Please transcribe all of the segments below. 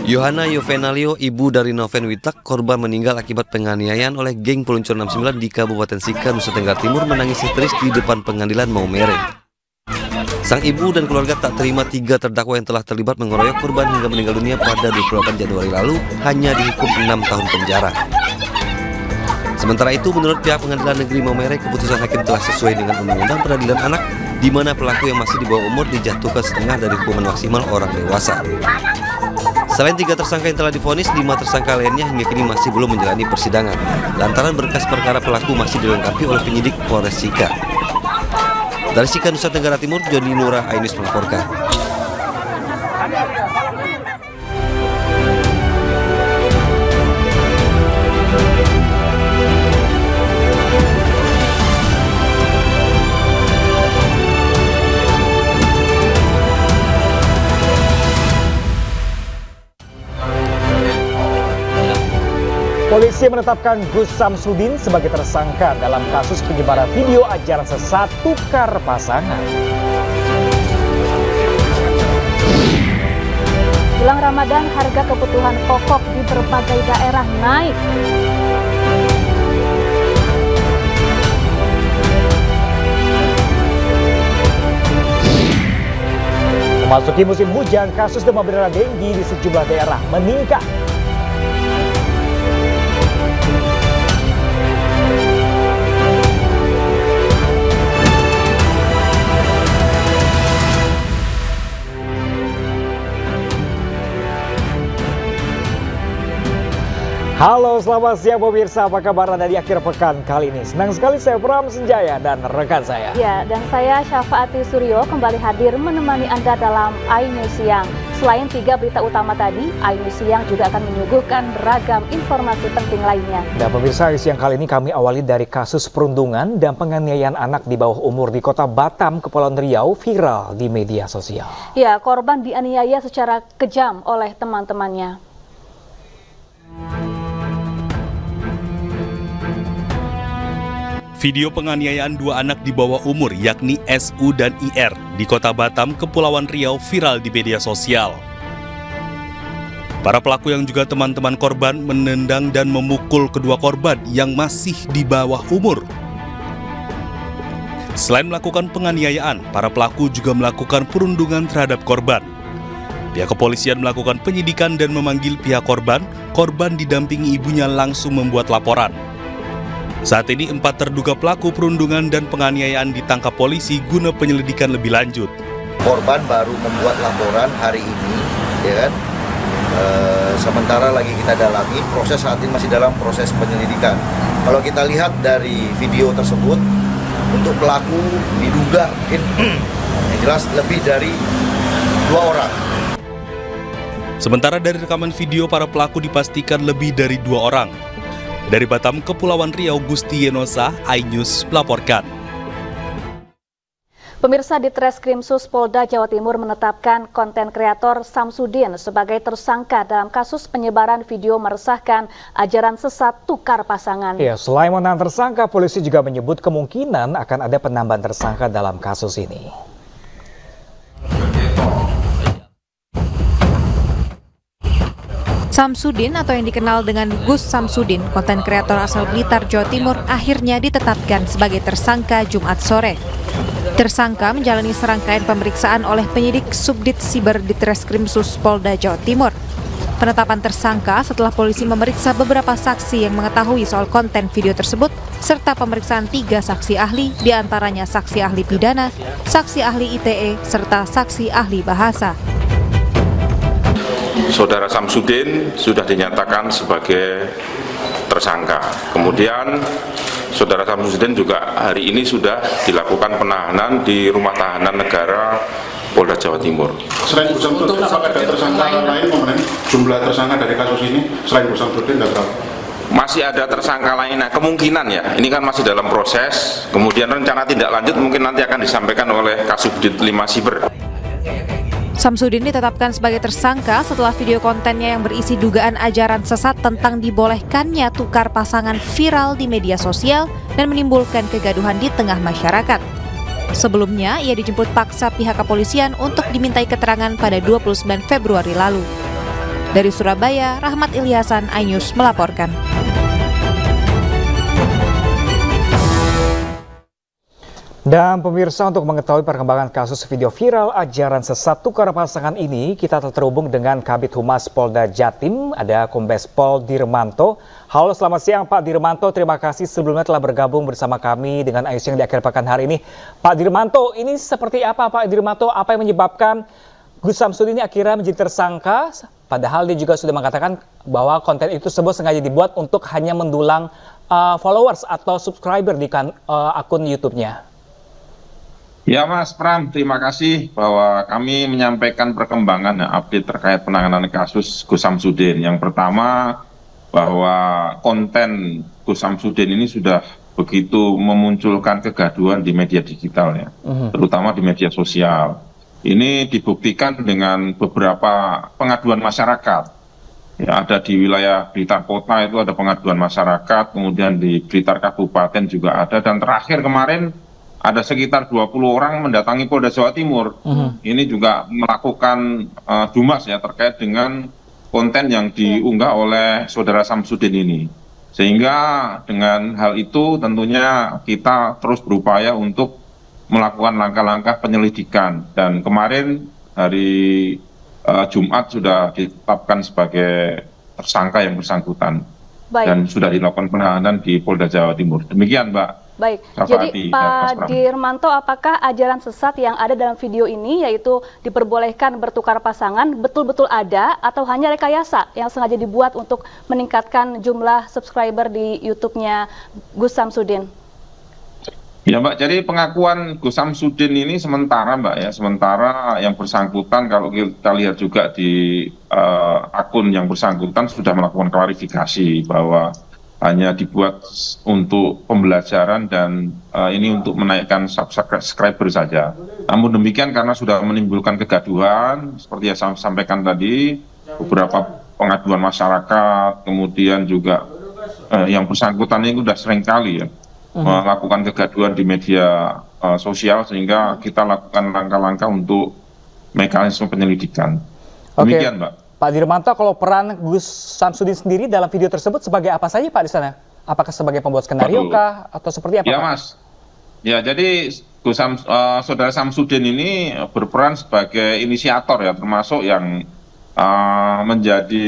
Yohana Yovenalio, ibu dari Noven Witak, korban meninggal akibat penganiayaan oleh geng peluncur 69 di Kabupaten Sika, Nusa Tenggara Timur, menangis histeris di depan pengadilan Maumere. Sang ibu dan keluarga tak terima 3 terdakwa yang telah terlibat mengeroyok korban hingga meninggal dunia pada 28 Januari lalu hanya dihukum 6 tahun penjara. Sementara itu, menurut pihak Pengadilan Negeri Maumere, keputusan hakim telah sesuai dengan Undang-Undang Peradilan Anak, di mana pelaku yang masih di bawah umur dijatuhkan setengah dari hukuman maksimal orang dewasa. Selain 3 tersangka yang telah divonis, 5 tersangka lainnya hingga kini masih belum menjalani persidangan, lantaran berkas perkara pelaku masih dilengkapi oleh penyidik Polres Sika. Dari Sika, Nusa Tenggara Timur, Joni Nura Ainus melaporkan. Polisi menetapkan Gus Samsudin sebagai tersangka dalam kasus penyebaran video ajaran sesat tukar pasangan. Jelang Ramadan, harga kebutuhan pokok di berbagai daerah naik. Memasuki musim hujan, kasus demam berdarah denggi di sejumlah daerah meningkat. Halo, selamat siang pemirsa, apa kabar Anda di akhir pekan kali ini? Senang sekali saya Pram Senjaya dan rekan saya. Ya, dan saya Syafaati Suryo kembali hadir menemani Anda dalam iNews Siang. Selain 3 berita utama tadi, iNews Siang juga akan menyuguhkan beragam informasi penting lainnya. Dan pemirsa, siang kali ini kami awali dari kasus perundungan dan penganiayaan anak di bawah umur di Kota Batam, Kepulauan Riau viral di media sosial. Ya, korban dianiaya secara kejam oleh teman-temannya. Video penganiayaan 2 anak di bawah umur yakni SU dan IR di Kota Batam, Kepulauan Riau viral di media sosial. Para pelaku yang juga teman-teman korban menendang dan memukul kedua korban yang masih di bawah umur. Selain melakukan penganiayaan, para pelaku juga melakukan perundungan terhadap korban. Pihak kepolisian melakukan penyidikan dan memanggil pihak korban. Korban didampingi ibunya langsung membuat laporan. Saat ini 4 terduga pelaku perundungan dan penganiayaan ditangkap polisi guna penyelidikan lebih lanjut. Korban baru membuat laporan hari ini, ya kan? Sementara lagi kita dalami, proses saat ini masih dalam proses penyelidikan. Kalau kita lihat dari video tersebut, untuk pelaku diduga mungkin yang jelas lebih dari 2 orang. Sementara dari rekaman video, para pelaku dipastikan lebih dari 2 orang. Dari Batam, Kepulauan Riau, Gusti Yenosa, iNews melaporkan. Pemirsa, di Treskrimsus Polda Jawa Timur menetapkan konten kreator Samsudin sebagai tersangka dalam kasus penyebaran video meresahkan ajaran sesat tukar pasangan. Ya, selain menahan tersangka, polisi juga menyebut kemungkinan akan ada penambahan tersangka dalam kasus ini. Samsudin atau yang dikenal dengan Gus Samsudin, konten kreator asal Blitar, Jawa Timur, akhirnya ditetapkan sebagai tersangka Jumat sore. Tersangka menjalani serangkaian pemeriksaan oleh penyidik Subdit Siber di Treskrimsus Polda Jawa Timur. Penetapan tersangka setelah polisi memeriksa beberapa saksi yang mengetahui soal konten video tersebut, serta pemeriksaan 3 saksi ahli, diantaranya saksi ahli pidana, saksi ahli ITE, serta saksi ahli bahasa. Saudara Samsudin sudah dinyatakan sebagai tersangka. Kemudian Saudara Samsudin juga hari ini sudah dilakukan penahanan di Rumah Tahanan Negara Polda Jawa Timur. Selain Gus Samsudin, apakah ada tersangka lain mengenai jumlah tersangka dari kasus ini? Selain Gus Samsudin, ada berapa? Masih ada tersangka lain, kemungkinan ya, ini kan masih dalam proses. Kemudian rencana tindak lanjut mungkin nanti akan disampaikan oleh Kasubdit 5 Siber. Samsudin ditetapkan sebagai tersangka setelah video kontennya yang berisi dugaan ajaran sesat tentang dibolehkannya tukar pasangan viral di media sosial dan menimbulkan kegaduhan di tengah masyarakat. Sebelumnya, ia dijemput paksa pihak kepolisian untuk dimintai keterangan pada 29 Februari lalu. Dari Surabaya, Rahmat Ilyasan, iNews melaporkan. Dan pemirsa, untuk mengetahui perkembangan kasus video viral ajaran sesat tukar pasangan ini, kita telah terhubung dengan Kabid Humas Polda Jatim, ada Kombes Pol Dirmanto. Halo, selamat siang Pak Dirmanto, terima kasih sebelumnya telah bergabung bersama kami dengan iNews yang di akhir pekan hari ini. Pak Dirmanto, ini seperti apa Pak Dirmanto, apa yang menyebabkan Gus Samsudin ini akhirnya menjadi tersangka, padahal dia juga sudah mengatakan bahwa konten itu sengaja dibuat untuk hanya mendulang followers atau subscriber di akun YouTube-nya. Ya Mas Pram, terima kasih bahwa kami menyampaikan perkembangan update terkait penanganan kasus Gus Samsudin. Yang pertama, bahwa konten Gus Samsudin ini sudah begitu memunculkan kegaduhan di media digital ya, terutama di media sosial. Ini dibuktikan dengan beberapa pengaduan masyarakat. Ya, ada di wilayah Blitar Kota itu ada pengaduan masyarakat, kemudian di Blitar Kabupaten juga ada, dan terakhir kemarin ada sekitar 20 orang mendatangi Polda Jawa Timur. Ini juga melakukan dumas ya terkait dengan konten yang diunggah oleh saudara Samsudin ini. Sehingga dengan hal itu tentunya kita terus berupaya untuk melakukan langkah-langkah penyelidikan. Dan kemarin hari Jumat sudah ditetapkan sebagai tersangka yang bersangkutan. Baik. Dan sudah dilakukan penahanan di Polda Jawa Timur. Demikian Mbak. Baik, Jadi Pak Dirmanto, apakah ajaran sesat yang ada dalam video ini, yaitu diperbolehkan bertukar pasangan, betul-betul ada atau hanya rekayasa yang sengaja dibuat untuk meningkatkan jumlah subscriber di YouTube-nya Gus Samsudin? Ya Mbak, jadi pengakuan Gus Samsudin ini sementara Mbak ya, sementara yang bersangkutan kalau kita lihat juga di akun yang bersangkutan sudah melakukan klarifikasi bahwa hanya dibuat untuk pembelajaran dan ini untuk menaikkan subscriber saja. Namun demikian karena sudah menimbulkan kegaduhan, seperti yang saya sampaikan tadi, beberapa pengaduan masyarakat, kemudian juga yang bersangkutan ini sudah seringkali ya melakukan kegaduhan di media sosial, sehingga kita lakukan langkah-langkah untuk mekanisme penyelidikan. Demikian Mbak. Pak Dirmanto, kalau peran Gus Samsudin sendiri dalam video tersebut sebagai apa saja Pak di sana? Apakah sebagai pembuat skenario kah atau seperti apa? Ya Pak? Mas, ya jadi saudara Samsudin ini berperan sebagai inisiator ya, termasuk yang menjadi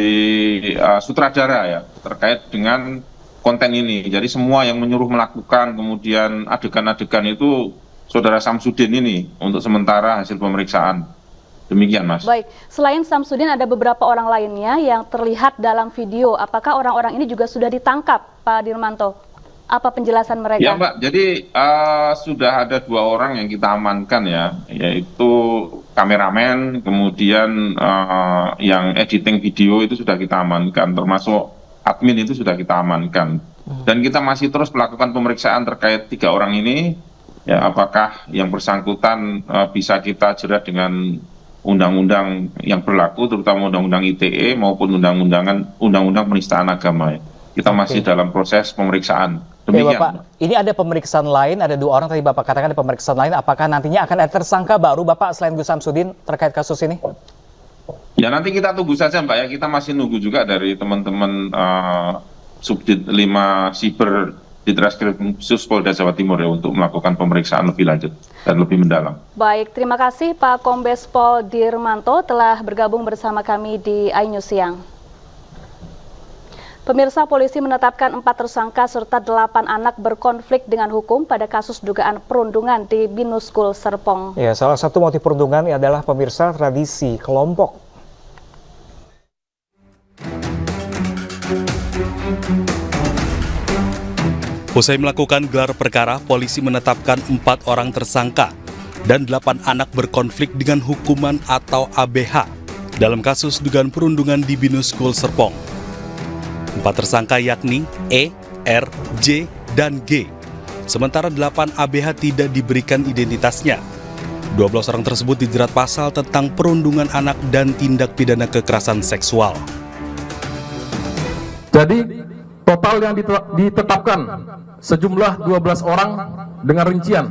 sutradara ya terkait dengan konten ini. Jadi semua yang menyuruh melakukan, kemudian adegan-adegan itu saudara Samsudin ini untuk sementara hasil pemeriksaan. Demikian Mas. Baik, selain Samsudin ada beberapa orang lainnya yang terlihat dalam video. Apakah orang-orang ini juga sudah ditangkap, Pak Dirmanto? Apa penjelasan mereka? Ya Mbak, jadi sudah ada 2 orang yang kita amankan ya, yaitu kameramen, kemudian yang editing video itu sudah kita amankan, termasuk admin itu sudah kita amankan. Dan kita masih terus melakukan pemeriksaan terkait 3 orang ini, ya apakah yang bersangkutan bisa kita jerat dengan undang-undang yang berlaku, terutama undang-undang ITE maupun undang-undang penistaan agama. Kita masih dalam proses pemeriksaan. Demikian. Bapak, ini ada pemeriksaan lain, ada 2 orang tadi Bapak katakan ada pemeriksaan lain. Apakah nantinya akan ada tersangka baru Bapak selain Gus Samsudin terkait kasus ini? Ya nanti kita tunggu saja Mbak ya, kita masih nunggu juga dari teman-teman Subdit 5 Siber di Ditreskrim Khusus Polda Jawa Timur ya untuk melakukan pemeriksaan lebih lanjut dan lebih mendalam. Baik, terima kasih Pak Kombes Pol Dirmanto telah bergabung bersama kami di iNews Siang. Pemirsa, polisi menetapkan 4 tersangka serta 8 anak berkonflik dengan hukum pada kasus dugaan perundungan di Binus School Serpong. Ya, salah satu motif perundungan adalah pemirsa tradisi kelompok. Usai melakukan gelar perkara, polisi menetapkan 4 orang tersangka dan 8 anak berkonflik dengan hukuman atau ABH dalam kasus dugaan perundungan di Binus School Serpong. 4 tersangka yakni E, R, J, dan G. Sementara 8 ABH tidak diberikan identitasnya. 12 orang tersebut dijerat pasal tentang perundungan anak dan tindak pidana kekerasan seksual. Jadi total yang ditetapkan sejumlah 12 orang dengan rincian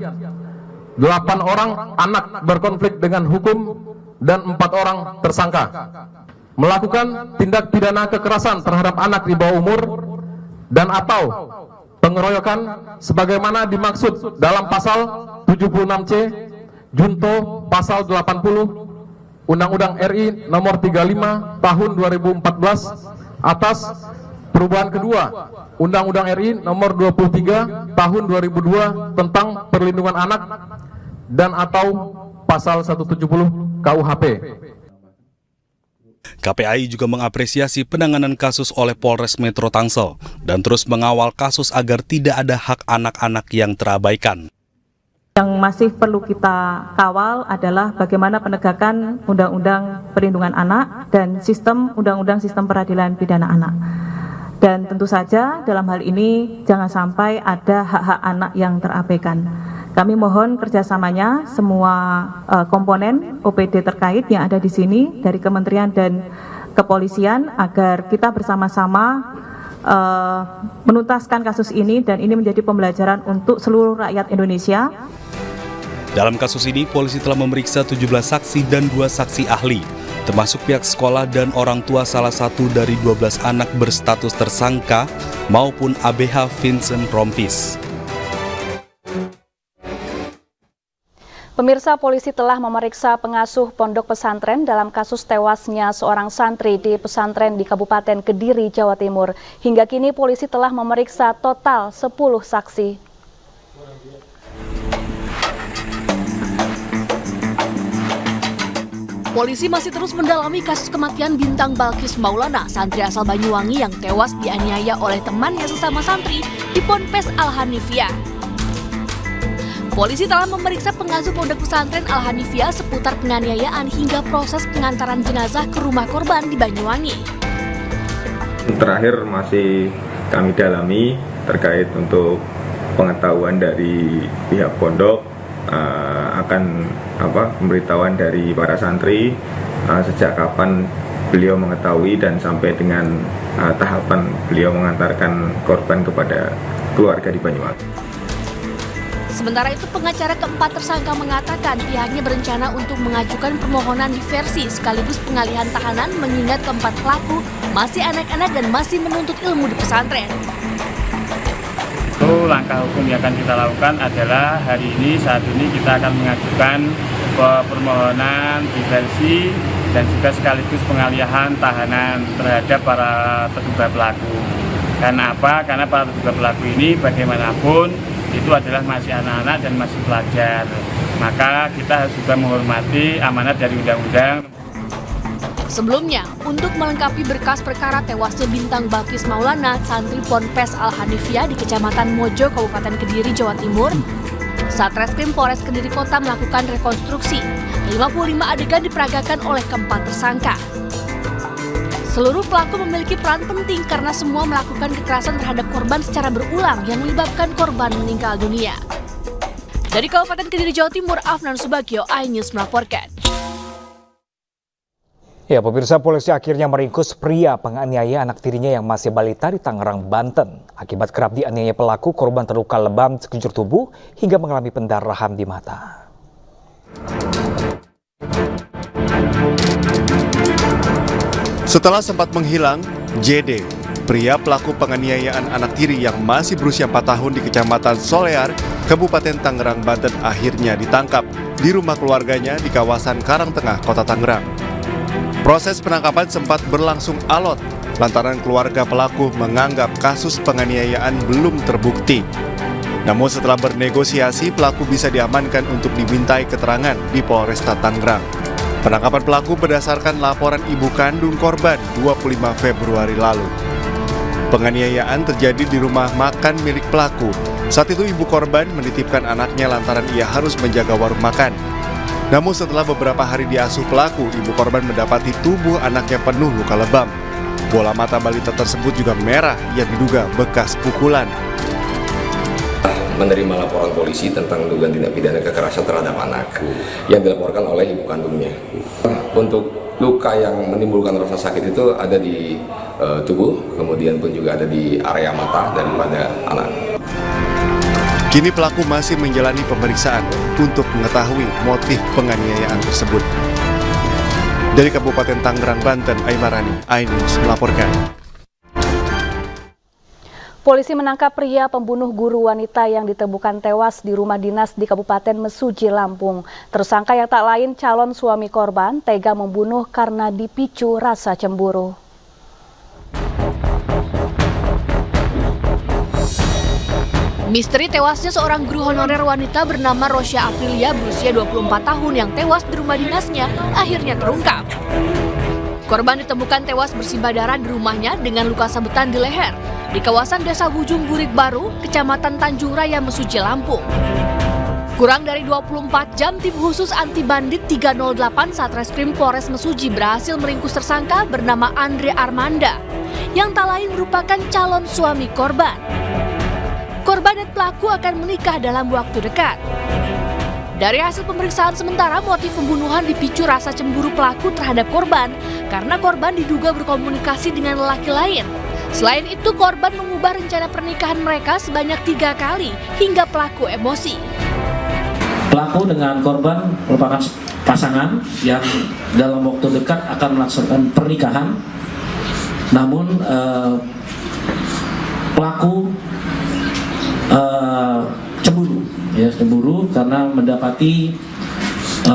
8 orang anak berkonflik dengan hukum dan 4 orang tersangka. melakukan tindak pidana kekerasan terhadap anak di bawah umur dan atau pengeroyokan sebagaimana dimaksud dalam pasal 76C junto pasal 80 Undang-Undang RI nomor 35 tahun 2014 atas perubahan kedua Undang-Undang RI nomor 23 tahun 2002 tentang perlindungan anak dan atau pasal 170 KUHP. KPAI juga mengapresiasi penanganan kasus oleh Polres Metro Tangsel dan terus mengawal kasus agar tidak ada hak anak-anak yang terabaikan. Yang masih perlu kita kawal adalah bagaimana penegakan Undang-Undang Perlindungan Anak dan Undang-Undang Sistem Peradilan Pidana Anak. Dan tentu saja dalam hal ini jangan sampai ada hak-hak anak yang terabaikan. Kami mohon kerjasamanya semua komponen OPD terkait yang ada di sini dari Kementerian dan Kepolisian agar kita bersama-sama menuntaskan kasus ini dan ini menjadi pembelajaran untuk seluruh rakyat Indonesia. Dalam kasus ini, polisi telah memeriksa 17 saksi dan 2 saksi ahli, termasuk pihak sekolah dan orang tua salah satu dari 12 anak berstatus tersangka maupun ABH Vincent Rompis. Pemirsa, polisi telah memeriksa pengasuh pondok pesantren dalam kasus tewasnya seorang santri di pesantren di Kabupaten Kediri, Jawa Timur. Hingga kini polisi telah memeriksa total 10 saksi. Polisi masih terus mendalami kasus kematian Bintang Balkis Maulana, santri asal Banyuwangi yang tewas dianiaya oleh temannya sesama santri di Ponpes Al-Hanifiyah. Polisi telah memeriksa pengasuh pondok pesantren Al-Hanifiyah seputar penganiayaan hingga proses pengantaran jenazah ke rumah korban di Banyuwangi. Terakhir masih kami dalami terkait untuk pengetahuan dari pihak pondok akan pemberitahuan dari para santri sejak kapan beliau mengetahui dan sampai dengan tahapan beliau mengantarkan korban kepada keluarga di Banyuwangi. Sementara itu, pengacara keempat tersangka mengatakan pihaknya berencana untuk mengajukan permohonan diversi sekaligus pengalihan tahanan mengingat keempat pelaku masih anak-anak dan masih menuntut ilmu di pesantren. Langkah hukum yang akan kita lakukan adalah saat ini kita akan mengajukan permohonan diversi dan juga sekaligus pengalihan tahanan terhadap para terduga pelaku. Karena apa? Karena para terduga pelaku ini bagaimanapun itu adalah masih anak-anak dan masih pelajar. Maka kita harus juga menghormati amanat dari undang-undang. Sebelumnya, untuk melengkapi berkas perkara tewasnya Bintang Balkis Maulana, santri Ponpes Al-Hanifiyah di Kecamatan Mojo, Kabupaten Kediri, Jawa Timur, Satreskrim Polres Kediri Kota melakukan rekonstruksi. 55 adegan diperagakan oleh keempat tersangka. Seluruh pelaku memiliki peran penting karena semua melakukan kekerasan terhadap korban secara berulang yang menyebabkan korban meninggal dunia. Dari Kabupaten Kediri, Jawa Timur, Afnan Subagio, iNews melaporkan. Ya, pemirsa, polisi akhirnya meringkus pria penganiaya anak tirinya yang masih balita di Tangerang, Banten. Akibat kerap dianiaya pelaku, korban terluka lebam sekujur tubuh hingga mengalami pendarahan di mata. Setelah sempat menghilang, JD, pria pelaku penganiayaan anak tiri yang masih berusia 4 tahun di Kecamatan Solear, Kabupaten Tangerang, Banten akhirnya ditangkap di rumah keluarganya di kawasan Karangtengah, Kota Tangerang. Proses penangkapan sempat berlangsung alot lantaran keluarga pelaku menganggap kasus penganiayaan belum terbukti. Namun setelah bernegosiasi, pelaku bisa diamankan untuk dimintai keterangan di Polresta Tangerang. Penangkapan pelaku berdasarkan laporan ibu kandung korban 25 Februari lalu. Penganiayaan terjadi di rumah makan milik pelaku. Saat itu ibu korban menitipkan anaknya lantaran ia harus menjaga warung makan. Namun setelah beberapa hari diasuh pelaku, ibu korban mendapati tubuh anaknya penuh luka lebam. Bola mata balita tersebut juga merah yang diduga bekas pukulan. Menerima laporan polisi tentang dugaan tindak pidana kekerasan terhadap anak yang dilaporkan oleh ibu kandungnya. Untuk luka yang menimbulkan rasa sakit itu ada di tubuh, kemudian pun juga ada di area mata daripada anak. Kini pelaku masih menjalani pemeriksaan untuk mengetahui motif penganiayaan tersebut. Dari Kabupaten Tangerang, Banten, Aimarani, iNews melaporkan. Polisi menangkap pria pembunuh guru wanita yang ditemukan tewas di rumah dinas di Kabupaten Mesuji, Lampung. Tersangka yang tak lain calon suami korban tega membunuh karena dipicu rasa cemburu. Misteri tewasnya seorang guru honorer wanita bernama Rosya Aprilia berusia 24 tahun yang tewas di rumah dinasnya akhirnya terungkap. Korban ditemukan tewas bersimbah darah di rumahnya dengan luka sabetan di leher di kawasan Desa Bujung Burik Baru, Kecamatan Tanjung Raya, Mesuji, Lampung. Kurang dari 24 jam, tim khusus anti bandit 308 Satreskrim Polres Mesuji berhasil meringkus tersangka bernama Andre Armanda yang tak lain merupakan calon suami korban. Korban dan pelaku akan menikah dalam waktu dekat. Dari hasil pemeriksaan sementara, motif pembunuhan dipicu rasa cemburu pelaku terhadap korban karena korban diduga berkomunikasi dengan lelaki lain. Selain itu, korban mengubah rencana pernikahan mereka sebanyak 3 kali hingga pelaku emosi. Pelaku dengan korban merupakan pasangan yang dalam waktu dekat akan melaksanakan pernikahan. Namun pelaku cemburu karena mendapati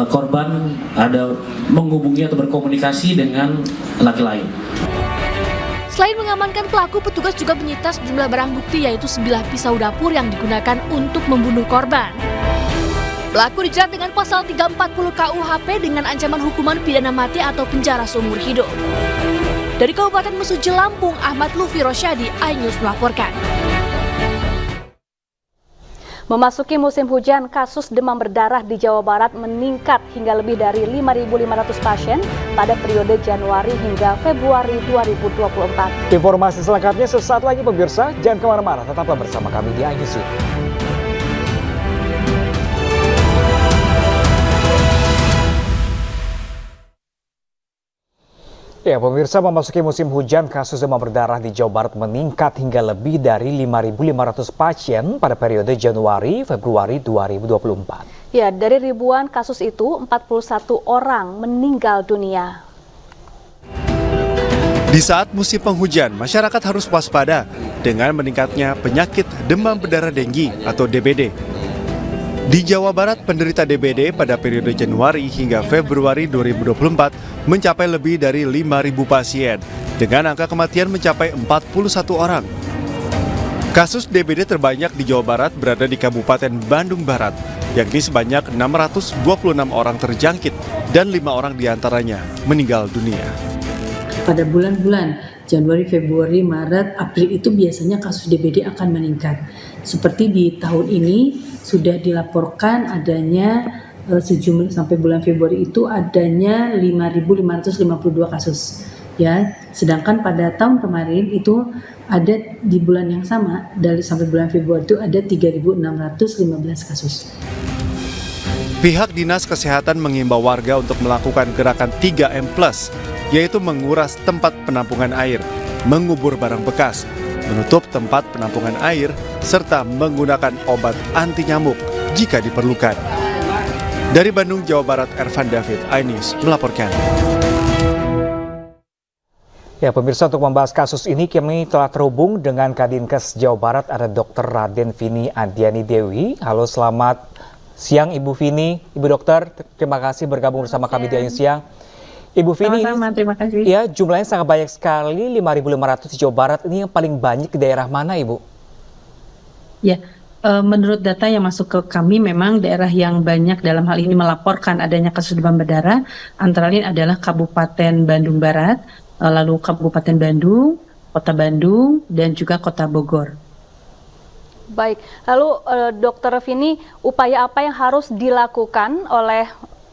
korban ada menghubungi atau berkomunikasi dengan laki lain. Selain mengamankan pelaku, petugas juga menyita sejumlah barang bukti yaitu sebilah pisau dapur yang digunakan untuk membunuh korban. Pelaku dijerat dengan pasal 340 KUHP dengan ancaman hukuman pidana mati atau penjara seumur hidup. Dari Kabupaten Mesuji, Lampung, Ahmad Lufi Rosyadi, iNews melaporkan. Memasuki musim hujan, kasus demam berdarah di Jawa Barat meningkat hingga lebih dari 5.500 pasien pada periode Januari hingga Februari 2024. Informasi selengkapnya sesaat lagi pemirsa, jangan kemana-mana, tetaplah bersama kami di iNews. Ya, pemirsa, memasuki musim hujan, kasus demam berdarah di Jawa Barat meningkat hingga lebih dari 5.500 pasien pada periode Januari-Februari 2024. Ya, dari ribuan kasus itu, 41 orang meninggal dunia. Di saat musim penghujan, masyarakat harus waspada dengan meningkatnya penyakit demam berdarah denggi atau DBD. Di Jawa Barat, penderita DBD pada periode Januari hingga Februari 2024 mencapai lebih dari 5.000 pasien, dengan angka kematian mencapai 41 orang. Kasus DBD terbanyak di Jawa Barat berada di Kabupaten Bandung Barat, yakni sebanyak 626 orang terjangkit dan 5 orang diantaranya meninggal dunia. Pada bulan-bulan Januari, Februari, Maret, April itu biasanya kasus DBD akan meningkat. Seperti di tahun ini sudah dilaporkan adanya sejumlah sampai bulan Februari itu adanya 5.552 kasus. Ya, sedangkan pada tahun kemarin itu ada di bulan yang sama dari sampai bulan Februari itu ada 3.615 kasus. Pihak Dinas Kesehatan mengimbau warga untuk melakukan gerakan 3M+, yaitu menguras tempat penampungan air, mengubur barang bekas, menutup tempat penampungan air, serta menggunakan obat anti nyamuk jika diperlukan. Dari Bandung, Jawa Barat, Ervan David, iNews melaporkan. Ya, pemirsa, untuk membahas kasus ini kami telah terhubung dengan Kadinkes Jawa Barat, ada Dr. Raden Vini Adiani Dewi. Halo, selamat siang Ibu Vini. Ibu dokter, terima kasih bergabung bersama kami di iNews Siang. Ibu Vini, terima kasih. Ya, jumlahnya sangat banyak sekali, 5.500 di Jawa Barat. Ini yang paling banyak di daerah mana, Ibu? Ya, menurut data yang masuk ke kami, memang daerah yang banyak dalam hal ini melaporkan adanya kasus demam berdarah, antara lain adalah Kabupaten Bandung Barat, lalu Kabupaten Bandung, Kota Bandung, dan juga Kota Bogor. Baik, lalu Dr. Vini, upaya apa yang harus dilakukan oleh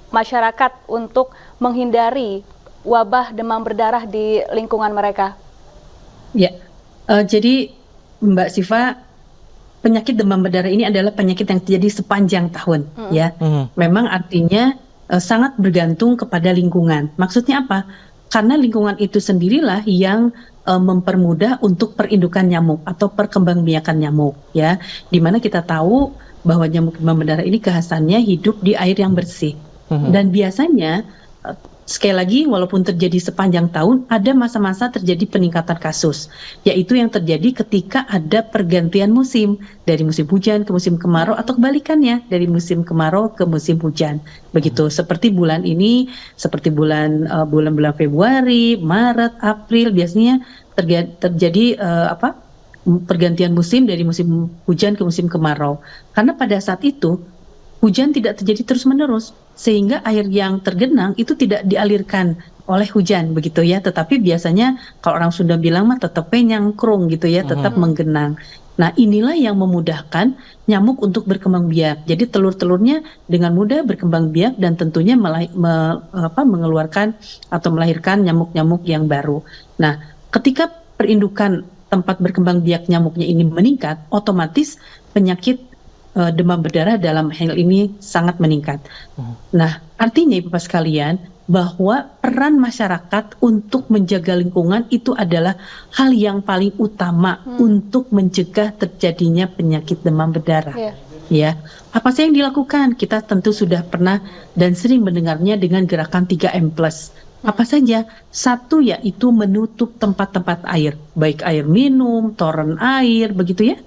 masyarakat untuk menghindari wabah demam berdarah di lingkungan mereka? Ya, jadi Mbak Siva, penyakit demam berdarah ini adalah penyakit yang terjadi sepanjang tahun, ya. Memang artinya sangat bergantung kepada lingkungan. Maksudnya apa? Karena lingkungan itu sendirilah yang mempermudah untuk perindukan nyamuk atau perkembangbiakan nyamuk, ya. Dimana kita tahu bahwa nyamuk demam berdarah ini kekhasannya hidup di air yang bersih. Dan biasanya sekali lagi walaupun terjadi sepanjang tahun, ada masa-masa terjadi peningkatan kasus, yaitu yang terjadi ketika ada pergantian musim dari musim hujan ke musim kemarau atau kebalikannya dari musim kemarau ke musim hujan. Begitu seperti bulan ini, seperti bulan-bulan Februari, Maret, April biasanya terjadi pergantian musim dari musim hujan ke musim kemarau. Karena pada saat itu hujan tidak terjadi terus-menerus, sehingga air yang tergenang itu tidak dialirkan oleh hujan begitu ya, tetapi biasanya kalau orang Sunda bilang mah tetepnya nyangkrung gitu ya, tetap menggenang. Nah, inilah yang memudahkan nyamuk untuk berkembang biak. Jadi telur-telurnya dengan mudah berkembang biak dan tentunya mengeluarkan atau melahirkan nyamuk-nyamuk yang baru. Nah, ketika perindukan tempat berkembang biak nyamuknya ini meningkat, otomatis penyakit demam berdarah dalam hal ini sangat meningkat. Nah, artinya Bapak sekalian, bahwa peran masyarakat untuk menjaga lingkungan itu adalah hal yang paling utama untuk mencegah terjadinya penyakit demam berdarah. Ya, apa sih yang dilakukan? Kita tentu sudah pernah dan sering mendengarnya dengan gerakan 3M+. Apa saja? Satu yaitu menutup tempat-tempat air, baik air minum, toren air, begitu ya.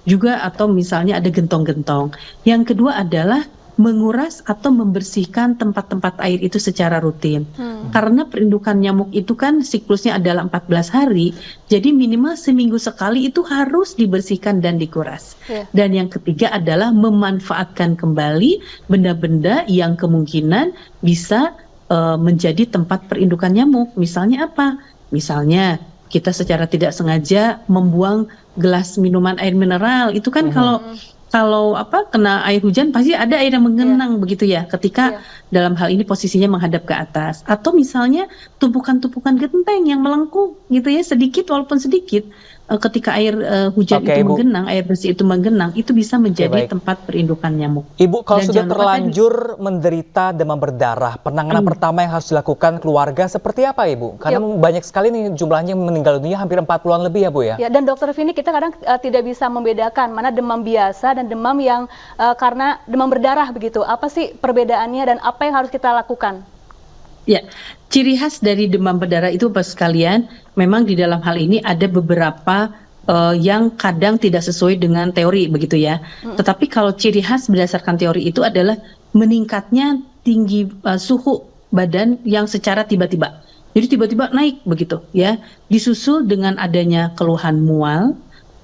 Juga atau misalnya ada gentong-gentong. Yang kedua adalah menguras atau membersihkan tempat-tempat air itu secara rutin. Karena perindukan nyamuk itu kan siklusnya adalah 14 hari, jadi minimal seminggu sekali itu harus dibersihkan dan dikuras. Dan yang ketiga adalah memanfaatkan kembali benda-benda yang kemungkinan bisa menjadi tempat perindukan nyamuk. Misalnya apa? Misalnya kita secara tidak sengaja membuang gelas minuman air mineral, itu kan kalau kena air hujan pasti ada air yang menggenang begitu ya, ketika dalam hal ini posisinya menghadap ke atas. Atau misalnya tumpukan-tumpukan genteng yang melengkung gitu ya, sedikit walaupun sedikit, ketika air hujan itu menggenang, air bersih itu menggenang, itu bisa menjadi tempat perindukan nyamuk. Ibu, kalau sudah terlanjur menderita demam berdarah, penanganan pertama yang harus dilakukan keluarga seperti apa, Ibu? Karena banyak sekali nih jumlahnya meninggal dunia, hampir 40-an lebih ya, Bu ya? Ya, dan Dokter Vini, kita kadang tidak bisa membedakan mana demam biasa dan demam yang karena demam berdarah begitu. Apa sih perbedaannya dan apa yang harus kita lakukan? Ya, ciri khas dari demam berdarah itu Bapak sekalian, memang di dalam hal ini ada beberapa yang kadang tidak sesuai dengan teori begitu ya. Tetapi kalau ciri khas berdasarkan teori itu adalah meningkatnya tinggi suhu badan yang secara tiba-tiba. Jadi tiba-tiba naik begitu ya. Disusul dengan adanya keluhan mual,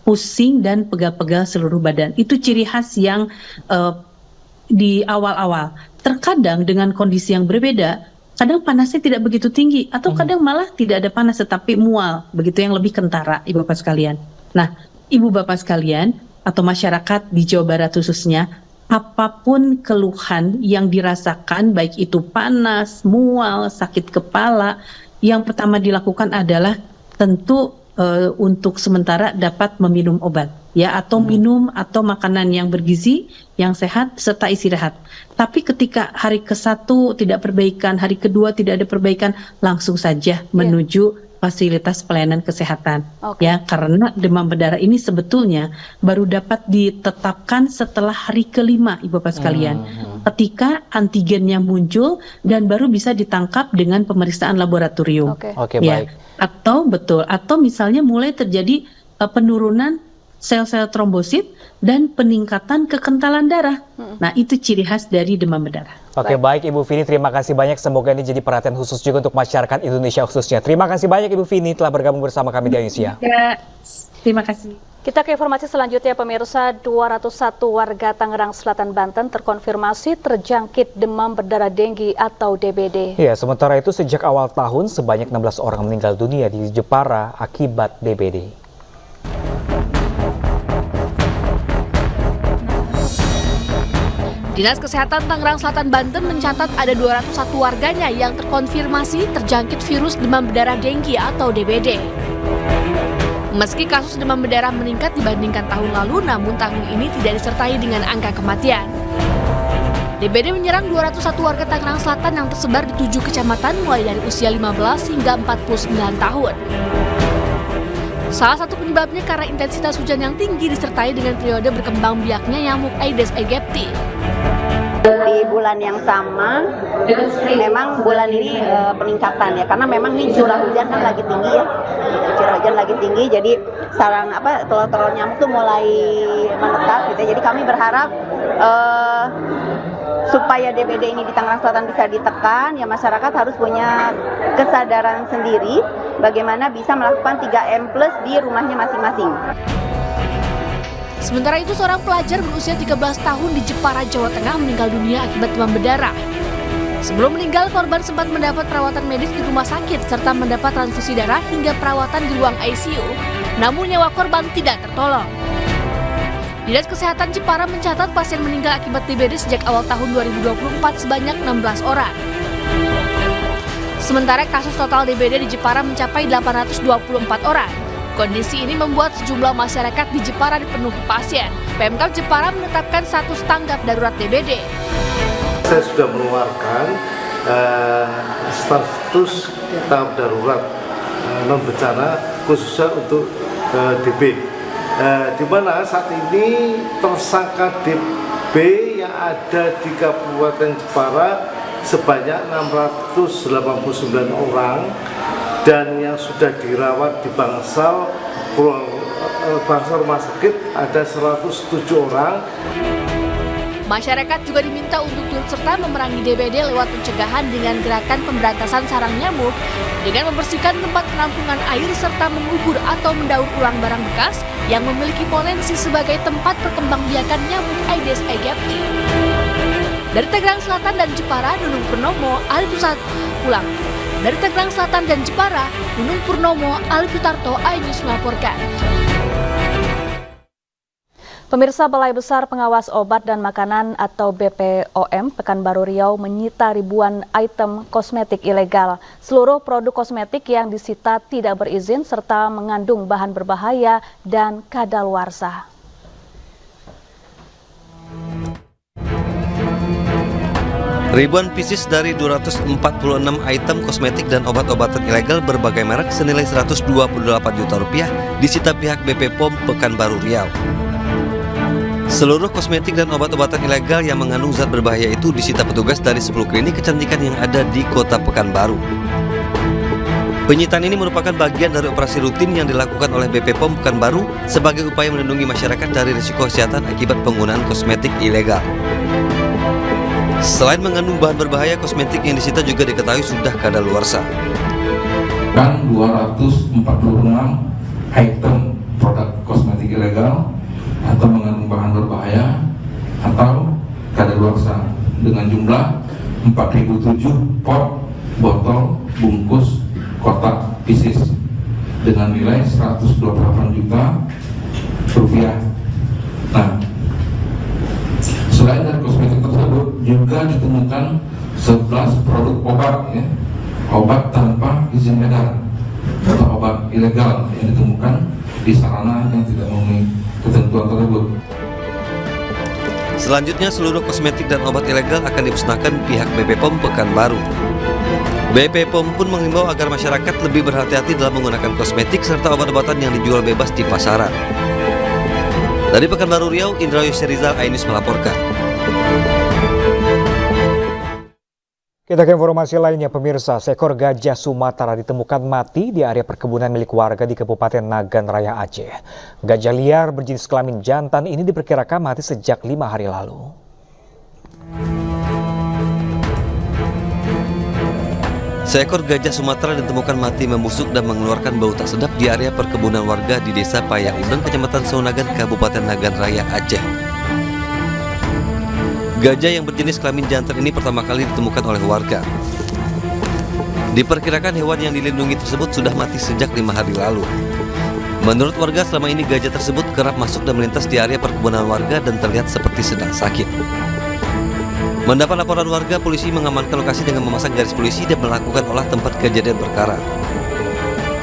pusing dan pegal-pegal seluruh badan. Itu ciri khas yang di awal-awal. Terkadang dengan kondisi yang berbeda, kadang panasnya tidak begitu tinggi atau kadang malah tidak ada panas tetapi mual, begitu yang lebih kentara, Ibu Bapak sekalian. Nah, Ibu Bapak sekalian atau masyarakat di Jawa Barat khususnya, apapun keluhan yang dirasakan, baik itu panas, mual, sakit kepala, yang pertama dilakukan adalah tentu untuk sementara dapat meminum obat ya, atau minum atau makanan yang bergizi, yang sehat serta istirahat. Tapi ketika hari ke-1 tidak perbaikan, hari kedua tidak ada perbaikan, langsung saja menuju fasilitas pelayanan kesehatan. Ya, karena demam berdarah ini sebetulnya baru dapat ditetapkan setelah hari ke-5, Ibu Bapak sekalian. Ketika antigennya muncul dan baru bisa ditangkap dengan pemeriksaan laboratorium. Baik. Atau misalnya mulai terjadi penurunan sel-sel trombosit dan peningkatan kekentalan darah. Nah, itu ciri khas dari demam berdarah. Baik Ibu Vini, terima kasih banyak. Semoga ini jadi perhatian khusus juga untuk masyarakat Indonesia khususnya. Terima kasih banyak Ibu Vini telah bergabung bersama kami di Indonesia. Ya, terima kasih. Kita ke informasi selanjutnya, pemirsa. 201 warga Tangerang Selatan, Banten terkonfirmasi terjangkit demam berdarah denggi atau DBD. Ya, sementara itu sejak awal tahun sebanyak 16 orang meninggal dunia di Jepara akibat DBD. Dinas Kesehatan Tangerang Selatan, Banten mencatat ada 201 warganya yang terkonfirmasi terjangkit virus demam berdarah denggi atau DBD. Meski kasus demam berdarah meningkat dibandingkan tahun lalu, namun tahun ini tidak disertai dengan angka kematian. DBD menyerang 201 warga Tangerang Selatan yang tersebar di 7 kecamatan mulai dari usia 15 hingga 49 tahun. Salah satu penyebabnya karena intensitas hujan yang tinggi disertai dengan periode berkembang biaknya nyamuk Aedes aegypti. Di bulan yang sama memang bulan ini peningkatan ya, karena memang nih curah hujan kan lagi tinggi ya, curah hujan lagi tinggi, jadi sarang telur-telur nyamuk tuh mulai menetas gitu. Jadi kami berharap supaya DBD ini di Tangerang Selatan bisa ditekan, ya masyarakat harus punya kesadaran sendiri bagaimana bisa melakukan 3M+ di rumahnya masing-masing. Sementara itu, seorang pelajar berusia 13 tahun di Jepara, Jawa Tengah meninggal dunia akibat demam berdarah. Sebelum meninggal, korban sempat mendapat perawatan medis di rumah sakit serta mendapat transfusi darah hingga perawatan di ruang ICU, namun nyawa korban tidak tertolong. Dinas Kesehatan Jepara mencatat pasien meninggal akibat DBD sejak awal tahun 2024 sebanyak 16 orang. Sementara kasus total DBD di Jepara mencapai 824 orang. Kondisi ini membuat sejumlah masyarakat di Jepara dipenuhi pasien. Pemkab Jepara menetapkan status tanggap darurat DBD. Saya sudah mengeluarkan status tanggap darurat non bencana khususnya untuk DB. Di mana saat ini tersangka DB yang ada di Kabupaten Jepara sebanyak 689 orang dan yang sudah dirawat di bangsal rumah sakit ada 107 orang. Masyarakat juga diminta untuk turut serta memerangi DBD lewat pencegahan dengan gerakan pemberantasan sarang nyamuk dengan membersihkan tempat penampungan air serta mengubur atau mendaur ulang barang bekas yang memiliki potensi sebagai tempat perkembangbiakan nyamuk Aedes aegypti. Dari Tangerang Selatan dan Jepara, Nunung Purnomo, Ali Putarto, iNews melaporkan. Pemirsa, Balai Besar Pengawas Obat dan Makanan atau BPOM Pekanbaru Riau menyita ribuan item kosmetik ilegal. Seluruh produk kosmetik yang disita tidak berizin serta mengandung bahan berbahaya dan kadaluarsa. Ribuan pieces dari 246 item kosmetik dan obat-obatan ilegal berbagai merek senilai 128 juta rupiah disita pihak BPOM Pekanbaru Riau. Seluruh kosmetik dan obat-obatan ilegal yang mengandung zat berbahaya itu disita petugas dari 10 klinik kecantikan yang ada di Kota Pekanbaru. Penyitaan ini merupakan bagian dari operasi rutin yang dilakukan oleh BPOM Pekanbaru sebagai upaya melindungi masyarakat dari risiko kesehatan akibat penggunaan kosmetik ilegal. Selain mengandung bahan berbahaya, kosmetik yang disita juga diketahui sudah kadaluarsa. 246 item produk kosmetik ilegal atau mengandung bahan berbahaya atau kadaluarsa dengan jumlah 4.007 pot, botol, bungkus, kotak, pieces dengan nilai 128 juta rupiah. Nah, selain dari kosmetik tersebut juga ditemukan 11 produk obat, ya, obat tanpa izin edar atau obat ilegal yang ditemukan di sarana yang tidak memenuhi ketentuan tersebut. Selanjutnya, seluruh kosmetik dan obat ilegal akan dimusnahkan pihak BPOM Pekanbaru. BPOM pun menghimbau agar masyarakat lebih berhati-hati dalam menggunakan kosmetik serta obat-obatan yang dijual bebas di pasaran. Dari Pekanbaru Riau, Indra Yusrizal, iNews melaporkan. Kita ke informasi lainnya, pemirsa. Seekor gajah Sumatera ditemukan mati di area perkebunan milik warga di Kabupaten Nagan Raya, Aceh. Gajah liar berjenis kelamin jantan ini diperkirakan mati sejak 5 hari lalu. Seekor gajah Sumatera ditemukan mati membusuk dan mengeluarkan bau tak sedap di area perkebunan warga di Desa Payaundang, Kecamatan Saunagan, Kabupaten Nagan Raya, Aceh. Gajah yang berjenis kelamin jantan ini pertama kali ditemukan oleh warga. Diperkirakan hewan yang dilindungi tersebut sudah mati sejak 5 hari lalu. Menurut warga, selama ini gajah tersebut kerap masuk dan melintas di area perkebunan warga dan terlihat seperti sedang sakit. Mendapat laporan warga, polisi mengamankan lokasi dengan memasang garis polisi dan melakukan olah tempat kejadian perkara.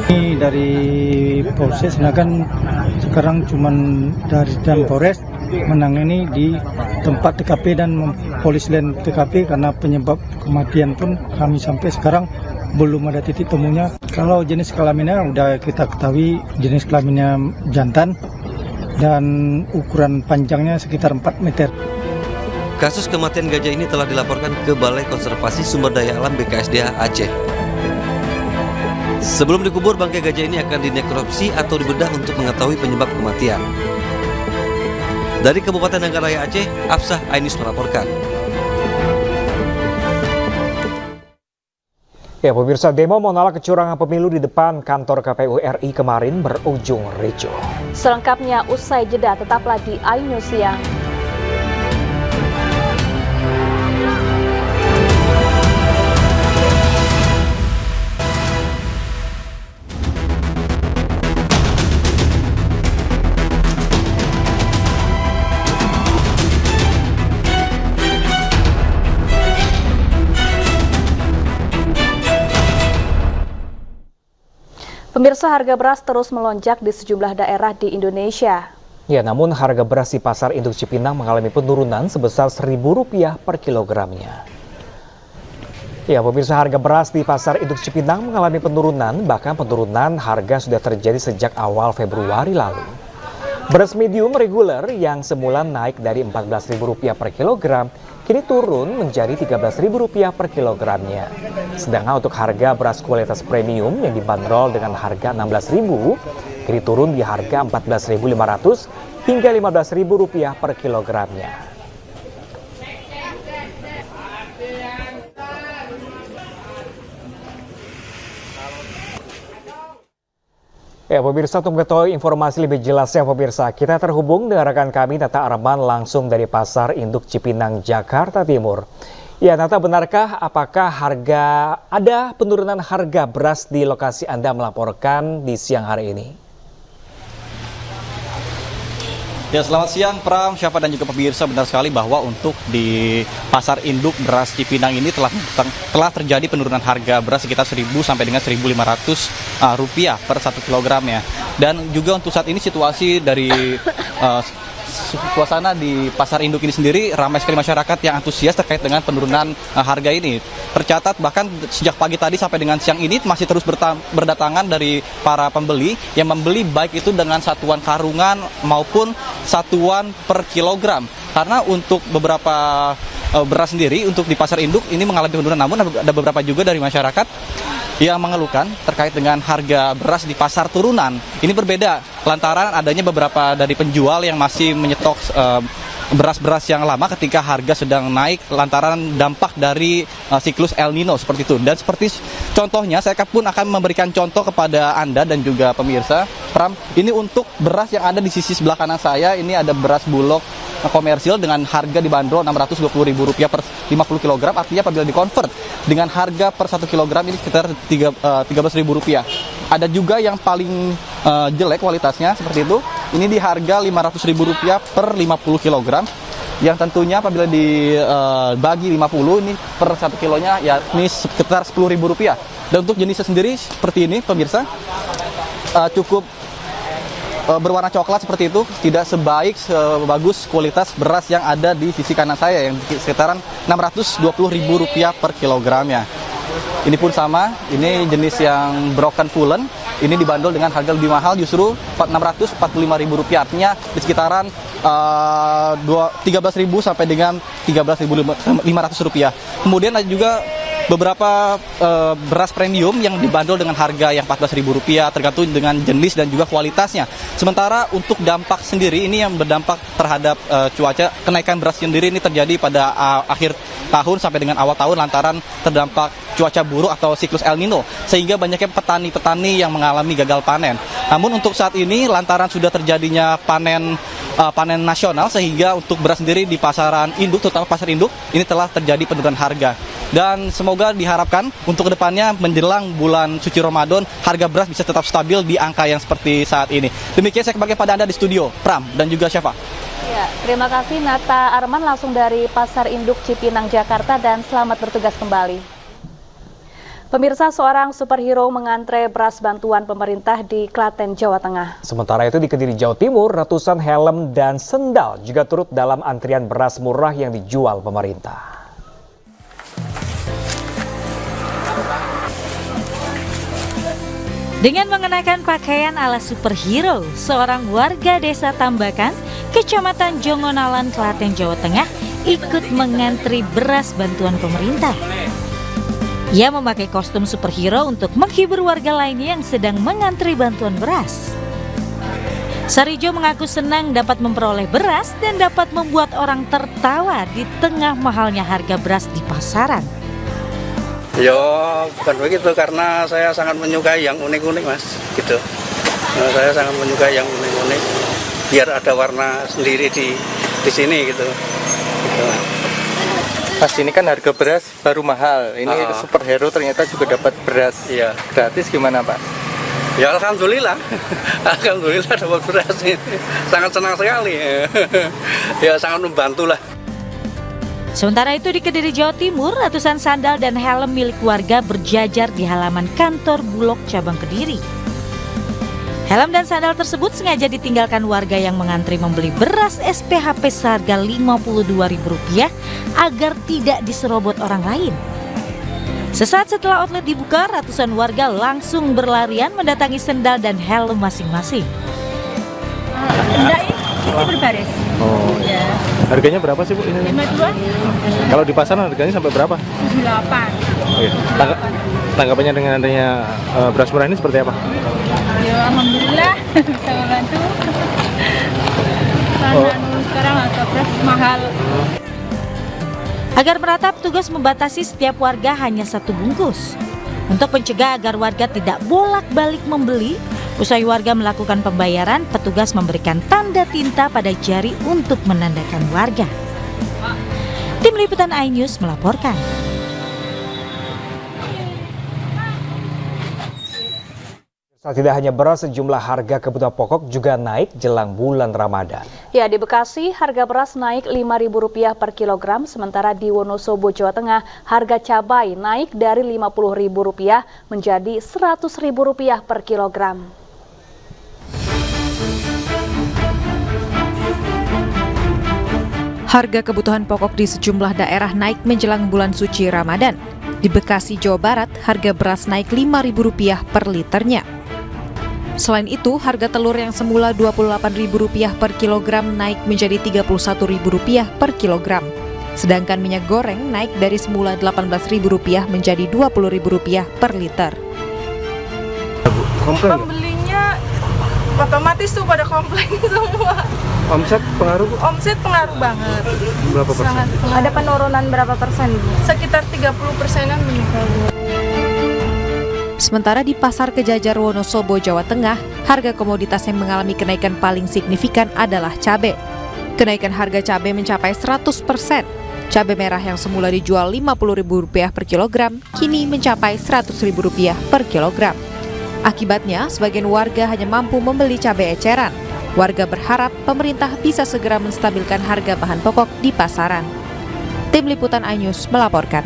Ini dari Polres Nagan sekarang cuman dari dan Polres menangani di tempat TKP dan polis lain TKP karena penyebab kematian pun kami sampai sekarang belum ada titik temunya. Kalau jenis kelaminnya udah kita ketahui jenis kelaminnya jantan dan ukuran panjangnya sekitar 4 meter. Kasus kematian gajah ini telah dilaporkan ke Balai Konservasi Sumber Daya Alam BKSDA Aceh. Sebelum dikubur, bangkai gajah ini akan dinekropsi atau dibedah untuk mengetahui penyebab kematian. Dari Kabupaten Nanggaraya Aceh, Afsah Ainus melaporkan. Ya, pemirsa, demo menolak kecurangan pemilu di depan kantor KPU RI kemarin berujung ricuh. Selengkapnya usai jeda, tetaplah di iNews Siang. Pemirsa, harga beras terus melonjak di sejumlah daerah di Indonesia. Ya, namun harga beras di Pasar Induk Cipinang mengalami penurunan sebesar Rp1.000 per kilogramnya. Ya, pemirsa, harga beras di Pasar Induk Cipinang mengalami penurunan, bahkan penurunan harga sudah terjadi sejak awal Februari lalu. Beras medium reguler yang semula naik dari Rp14.000 per kilogram, kini turun menjadi Rp13.000 per kilogramnya. Sedangkan untuk harga beras kualitas premium yang dibanderol dengan harga Rp16.000, kini turun di harga Rp14.500 hingga Rp15.000 per kilogramnya. Ya, pemirsa, untuk mengetahui informasi lebih jelasnya, pemirsa, kita terhubung dengan rekan kami Nata Arman langsung dari Pasar Induk Cipinang, Jakarta Timur. Ya, Nata, benarkah apakah ada penurunan harga beras di lokasi Anda melaporkan di siang hari ini? Ya, selamat siang Pram, Syafa dan juga pemirsa. Benar sekali bahwa untuk di Pasar Induk Beras Cipinang ini telah terjadi penurunan harga beras sekitar 1.000 sampai dengan Rp1.500 per 1 kilogramnya. Dan juga untuk saat ini situasi dari suasana di Pasar Induk ini sendiri ramai sekali masyarakat yang antusias terkait dengan penurunan harga ini. Tercatat bahkan sejak pagi tadi sampai dengan siang ini masih terus berdatangan dari para pembeli yang membeli baik itu dengan satuan karungan maupun satuan per kilogram. Karena untuk beberapa beras sendiri untuk di Pasar Induk ini mengalami penurunan, namun ada beberapa juga dari masyarakat yang mengeluhkan terkait dengan harga beras di pasar turunan. Ini berbeda lantaran adanya beberapa dari penjual yang masih menyetok beras-beras yang lama ketika harga sedang naik lantaran dampak dari siklus El Nino seperti itu. Dan seperti contohnya, saya pun akan memberikan contoh kepada Anda dan juga pemirsa. Pram, ini untuk beras yang ada di sisi sebelah kanan saya, ini ada beras bulog komersil dengan harga dibanderol Rp620.000 per 50 kg. Artinya apabila dikonvert dengan harga per 1 kg ini sekitar Rp13.000. Ada juga yang paling jelek kualitasnya seperti itu. Ini di harga Rp500.000 per 50 kg. Yang tentunya apabila dibagi 50 ini per 1 kilonya ya ini sekitar Rp10.000. Dan untuk jenisnya sendiri seperti ini pemirsa, cukup berwarna coklat seperti itu, tidak sebagus kualitas beras yang ada di sisi kanan saya yang sekitaran Rp620.000 per kilogramnya. Ini pun sama, ini jenis yang broken fullen, ini dibanderol dengan harga lebih mahal justru Rp645.000, artinya di sekitaran Rp13.000 sampai dengan Rp13.500. Kemudian ada juga beberapa beras premium yang dibanderol dengan harga yang Rp14.000 tergantung dengan jenis dan juga kualitasnya. Sementara untuk dampak sendiri ini yang berdampak terhadap cuaca, kenaikan beras sendiri ini terjadi pada akhir tahun sampai dengan awal tahun lantaran terdampak cuaca buruk atau siklus El Nino, sehingga banyaknya petani-petani yang mengalami gagal panen. Namun untuk saat ini lantaran sudah terjadinya panen nasional, sehingga untuk beras sendiri di pasaran induk, terutama pasar induk, ini telah terjadi penurunan harga. Dan semoga diharapkan untuk kedepannya menjelang bulan suci Ramadan, harga beras bisa tetap stabil di angka yang seperti saat ini. Demikian saya kembali pada Anda di studio, Pram dan juga Syafa. Ya, terima kasih Nata Arman langsung dari Pasar Induk Cipinang, Jakarta, dan selamat bertugas kembali. Pemirsa, seorang superhero mengantre beras bantuan pemerintah di Klaten, Jawa Tengah. Sementara itu di Kediri, Jawa Timur, ratusan helm dan sendal juga turut dalam antrian beras murah yang dijual pemerintah. Dengan mengenakan pakaian ala superhero, seorang warga desa Tambakan, Kecamatan Jongonalan, Klaten, Jawa Tengah, ikut mengantri beras bantuan pemerintah. Ia memakai kostum superhero untuk menghibur warga lainnya yang sedang mengantri bantuan beras. Sarijo mengaku senang dapat memperoleh beras dan dapat membuat orang tertawa di tengah mahalnya harga beras di pasaran. Yo, bukan begitu, karena saya sangat menyukai yang unik-unik, Mas, gitu. Saya sangat menyukai yang unik-unik, biar ada warna sendiri di sini gitu. Mas, ini kan harga beras baru mahal, ini superhero ternyata juga dapat beras. Iya. Gratis gimana, Pak? Ya alhamdulillah, alhamdulillah dapat beras ini, sangat senang sekali. Ya sangat membantu lah. Sementara itu di Kediri, Jawa Timur, ratusan sandal dan helm milik warga berjajar di halaman kantor Bulog cabang Kediri. Helm dan sandal tersebut sengaja ditinggalkan warga yang mengantri membeli beras SPHP seharga Rp52.000 agar tidak diserobot orang lain. Sesaat setelah outlet dibuka, ratusan warga langsung berlarian mendatangi sendal dan helm masing-masing. Enggak, ini berbaris. Oh, ya. Harganya berapa sih, Bu? Ini? 52. Kalau di pasaran harganya sampai berapa? 78. Oke. Tanggapannya dengan adanya beras murah ini seperti apa? Ya alhamdulillah bisa membantu. Karena sekarang harga beras mahal. Agar merata, petugas membatasi setiap warga hanya 1 bungkus. Untuk mencegah agar warga tidak bolak-balik membeli, usai warga melakukan pembayaran, petugas memberikan tanda tinta pada jari untuk menandakan warga. Tim Liputan iNews melaporkan. Tidak hanya beras, sejumlah harga kebutuhan pokok juga naik jelang bulan Ramadan. Ya, di Bekasi harga beras naik Rp5.000 per kilogram, sementara di Wonosobo, Jawa Tengah harga cabai naik dari Rp50.000 menjadi Rp100.000 per kilogram. Harga kebutuhan pokok di sejumlah daerah naik menjelang bulan suci Ramadan. Di Bekasi, Jawa Barat, harga beras naik Rp5.000 per liternya. Selain itu, harga telur yang semula Rp28.000 per kilogram naik menjadi Rp31.000 per kilogram. Sedangkan minyak goreng naik dari semula Rp18.000 menjadi Rp20.000 per liter. Pembelinya otomatis tuh pada komplain semua. Omset pengaruh, Bu? Omset pengaruh banget. Berapa persen? Sangat pengaruh. Ada penurunan berapa persen? Sekitar 30%-an meningkat. Sementara di Pasar Kejajar Wonosobo, Jawa Tengah, harga komoditas yang mengalami kenaikan paling signifikan adalah cabai. Kenaikan harga cabai mencapai 100%. Cabai merah yang semula dijual Rp50.000 per kilogram, kini mencapai Rp100.000 per kilogram. Akibatnya, sebagian warga hanya mampu membeli cabai eceran. Warga berharap pemerintah bisa segera menstabilkan harga bahan pokok di pasaran. Tim Liputan iNews melaporkan.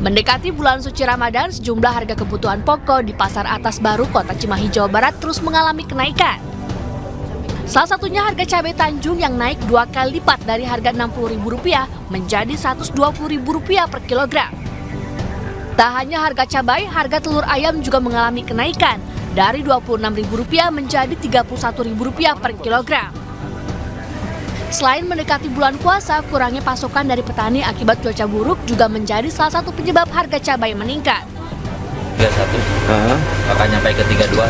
Mendekati bulan suci Ramadan, sejumlah harga kebutuhan pokok di Pasar Atas Baru, Kota Cimahi, Jawa Barat terus mengalami kenaikan. Salah satunya harga cabai Tanjung yang naik 2 kali lipat dari harga Rp60.000 menjadi Rp120.000 per kilogram. Tak hanya harga cabai, harga telur ayam juga mengalami kenaikan dari Rp26.000 menjadi Rp31.000 per kilogram. Selain mendekati bulan puasa, kurangnya pasokan dari petani akibat cuaca buruk juga menjadi salah satu penyebab harga cabai meningkat. 31, bahkan nyampe ke 32.